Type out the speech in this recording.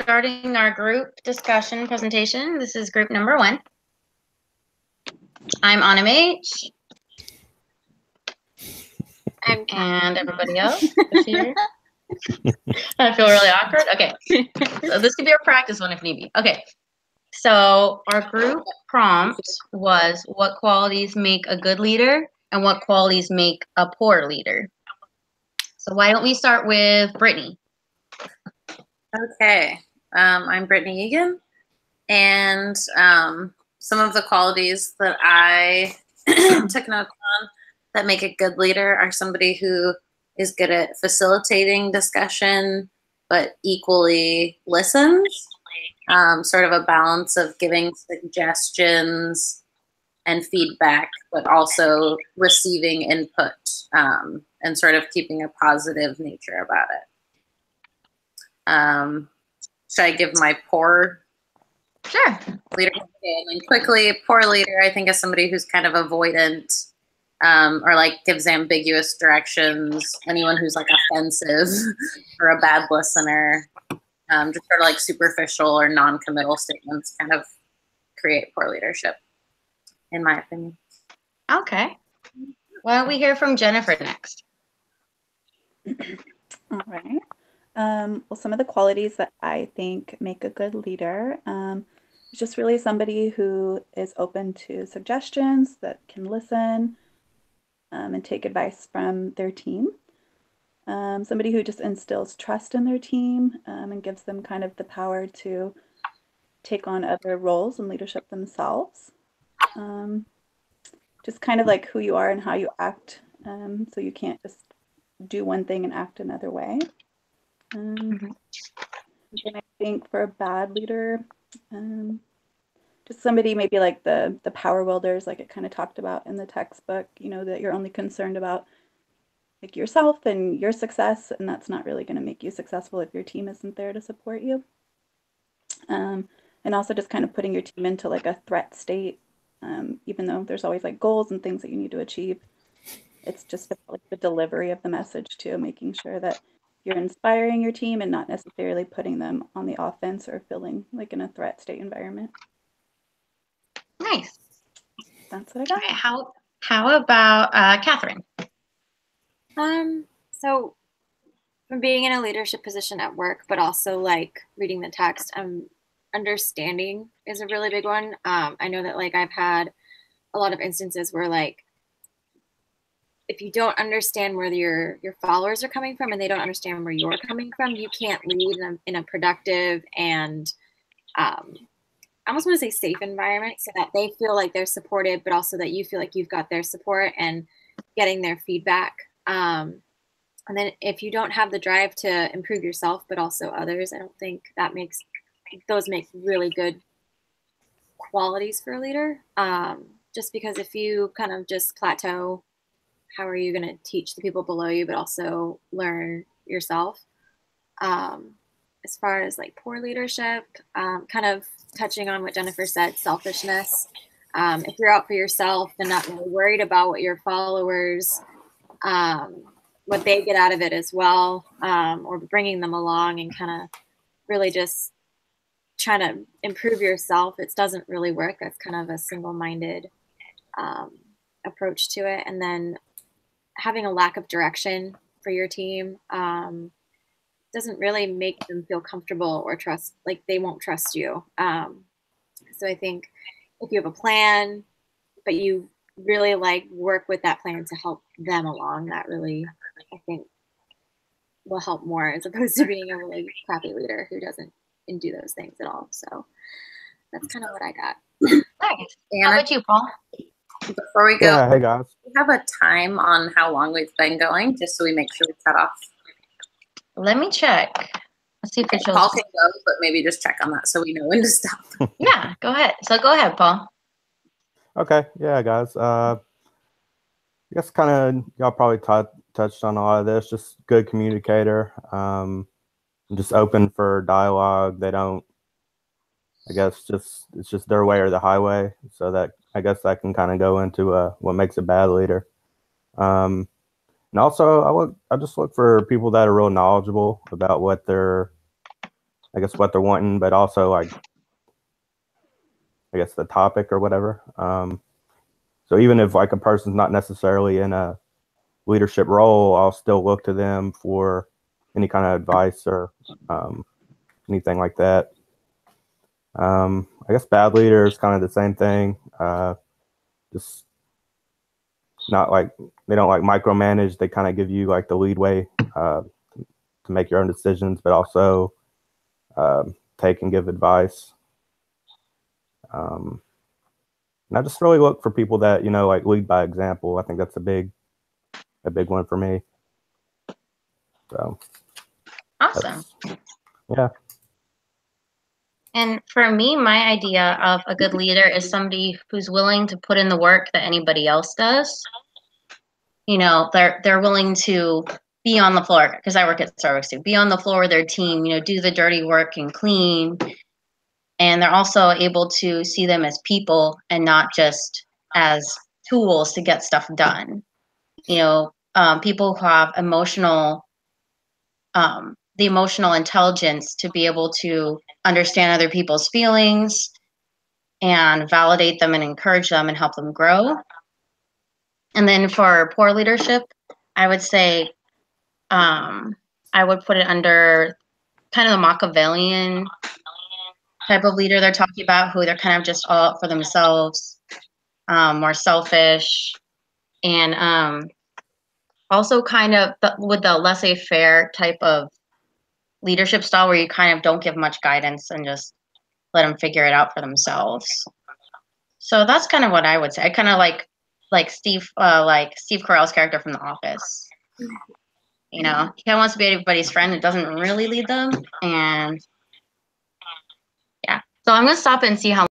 starting our group discussion presentation. This is group number 1. I'm Anna H. And everybody else is here. I feel really awkward. Okay. So this could be our practice one if need be. Okay. So our group prompt was, what qualities make a good leader and what qualities make a poor leader? So why don't we start with Brittany? Okay. I'm Brittany Egan, and some of the qualities that I took notes on that make a good leader are somebody who is good at facilitating discussion, but equally listens. Sort of a balance of giving suggestions and feedback, but also receiving input, and sort of keeping a positive nature about it. Should I give my poor Sure. leader? And then quickly, poor leader, I think, is somebody who's kind of avoidant, or like gives ambiguous directions. Anyone who's like offensive or a bad listener, just sort of like superficial or non-committal statements kind of create poor leadership, in my opinion. Okay. Why don't we hear from Jennifer next? All right. Well, some of the qualities that I think make a good leader is just really somebody who is open to suggestions, that can listen and take advice from their team. Somebody who just instills trust in their team and gives them kind of the power to take on other roles and leadership themselves. Just kind of like who you are and how you act. So you can't just do one thing and act another way. And I think for a bad leader, just somebody maybe like the power wielders, like it kind of talked about in the textbook, you know, that you're only concerned about like yourself and your success, and that's not really going to make you successful if your team isn't there to support you. And also just kind of putting your team into like a threat state, even though there's always like goals and things that you need to achieve. It's just about, like, the delivery of the message too, making sure that you're inspiring your team and not necessarily putting them on the offense or feeling like in a threat state environment. Nice. That's what I got. Okay, how about Catherine? So from being in a leadership position at work, but also like reading the text, understanding is a really big one. I know that like I've had a lot of instances where like if you don't understand where your followers are coming from and they don't understand where you're coming from, you can't lead them in a productive and I almost want to say safe environment so that they feel like they're supported, but also that you feel like you've got their support and getting their feedback. And then if you don't have the drive to improve yourself, but also others, I don't think those make really good qualities for a leader. Just because if you kind of just plateau, how are you going to teach the people below you, but also learn yourself? As far as like poor leadership, kind of touching on what Jennifer said, selfishness. If you're out for yourself and not really worried about what your followers, what they get out of it as well, or bringing them along and kind of really just trying to improve yourself, it doesn't really work. That's kind of a single-minded approach to it. And then having a lack of direction for your team doesn't really make them feel comfortable or trust, like they won't trust you. So I think if you have a plan, but you really like work with that plan to help them along, that really, I think, will help more as opposed to being a really crappy leader who doesn't do those things at all. So that's kind of what I got. Nice. How about you, Paul? Before we go, yeah, hey guys. we have a time on how long we've been going, just so we make sure we cut off. Let me check. Let's see if it shows. Paul can go, but maybe just check on that so we know when to stop. Yeah, go ahead. So go ahead, Paul. Okay, yeah, guys. I guess kind of y'all probably touched on a lot of this. Just good communicator. Just open for dialogue. They don't. I guess it's just their way or the highway. So that I guess that can kind of go into what makes a bad leader. And also I just look for people that are real knowledgeable about what they're I guess what they're wanting, but also like, I guess the topic or whatever. So even if like a person's not necessarily in a leadership role, I'll still look to them for any kind of advice or anything like that. I guess bad leader is kind of the same thing. Just not like, they don't like micromanage. They kind of give you like the leadway to make your own decisions, but also take and give advice. And I just really look for people that, you know, like lead by example. I think that's a big one for me. So Awesome. Yeah. And for me, my idea of a good leader is somebody who's willing to put in the work that anybody else does. You know, they're willing to be on the floor, because I work at Starbucks too, be on the floor with their team, you know, do the dirty work and clean. And they're also able to see them as people and not just as tools to get stuff done. You know, people who have the emotional intelligence to be able to understand other people's feelings and validate them and encourage them and help them grow. And then for poor leadership, I would say I would put it under kind of the Machiavellian type of leader they're talking about, who they're kind of just all out for themselves, more selfish, and also kind of with the laissez-faire type of leadership style where you kind of don't give much guidance and just let them figure it out for themselves. So that's kind of what I would say. I kind of like Steve Carell's character from The Office. You know, he kind of wants to be everybody's friend and doesn't really lead them. And yeah, so I'm gonna stop and see how